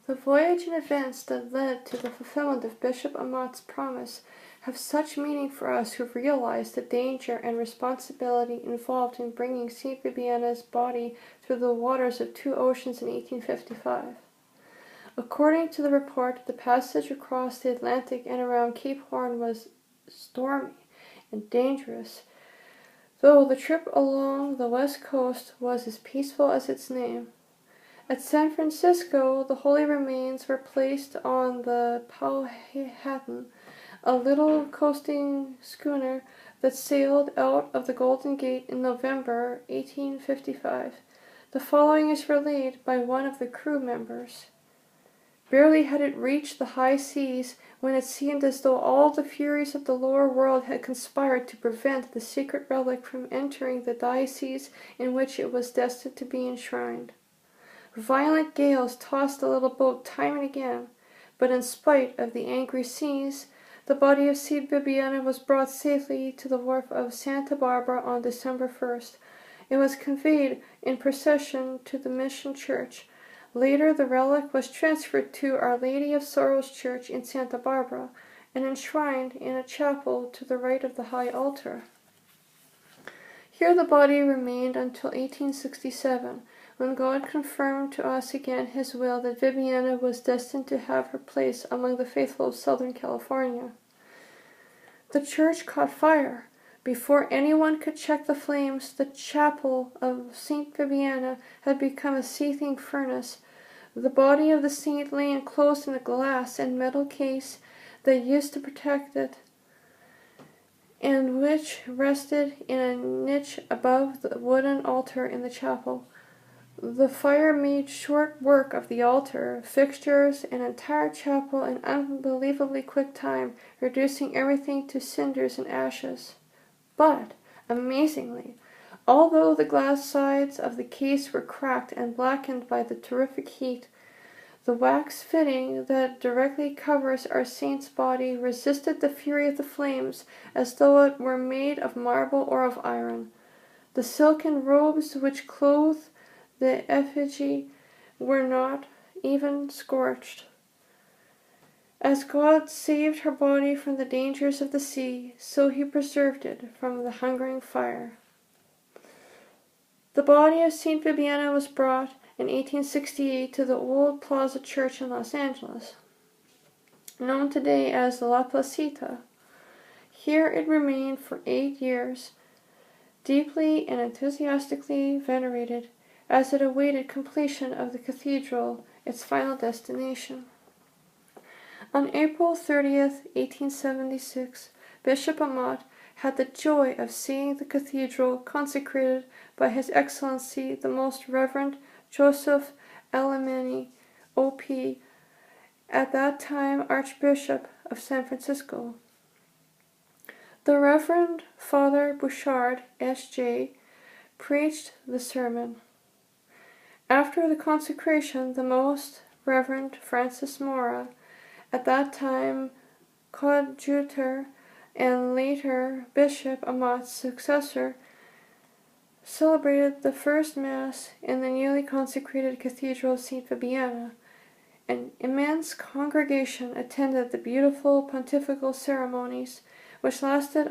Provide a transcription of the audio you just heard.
The voyage and events that led to the fulfillment of Bishop Amat's promise have such meaning for us who realize the danger and responsibility involved in bringing St.Vibiana's body through the waters of two oceans in 1855. According to the report, the passage across the Atlantic and around Cape Horn was stormy and dangerous, though the trip along the west coast was as peaceful as its name. At San Francisco, the holy remains were placed on the Powhatan, a little coasting schooner that sailed out of the Golden Gate in November 1855. The following is relayed by one of the crew members. Barely had it reached the high seas when it seemed as though all the furies of the lower world had conspired to prevent the secret relic from entering the diocese in which it was destined to be enshrined. Violent gales tossed the little boat time and again, but in spite of the angry seas, the body of St.Vibiana was brought safely to the wharf of Santa Barbara on December 1st. It was conveyed in procession to the Mission Church. Later, the relic was transferred to Our Lady of Sorrows Church in Santa Barbara and enshrined in a chapel to the right of the high altar. Here the body remained until 1867, when God confirmed to us again His will that Vibiana was destined to have her place among the faithful of Southern California. The church caught fire. Before anyone could check the flames, the chapel of St. Vibiana had become a seething furnace. The body of the saint lay enclosed in a glass and metal case that used to protect it, and which rested in a niche above the wooden altar in the chapel. The fire made short work of the altar, fixtures, and entire chapel in unbelievably quick time, reducing everything to cinders and ashes. But, amazingly, although the glass sides of the case were cracked and blackened by the terrific heat, the wax fitting that directly covers our saint's body resisted the fury of the flames as though it were made of marble or of iron. The silken robes which clothed the effigy were not even scorched. As God saved her body from the dangers of the sea, so He preserved it from the hungering fire. The body of St. Vibiana was brought in 1868 to the old Plaza Church in Los Angeles, known today as La Placita. Here it remained for 8 years, deeply and enthusiastically venerated, as it awaited completion of the cathedral, its final destination. On April 30th, 1876, Bishop Amat had the joy of seeing the cathedral consecrated by His Excellency the Most Reverend Joseph Alemany, O.P., at that time Archbishop of San Francisco. The Reverend Father Bouchard, S.J., preached the sermon. After the consecration, the Most Reverend Francis Mora, at that time coadjutor and later Bishop Amat's successor, celebrated the first Mass in the newly consecrated Cathedral of St. Vibiana. An immense congregation attended the beautiful pontifical ceremonies, which lasted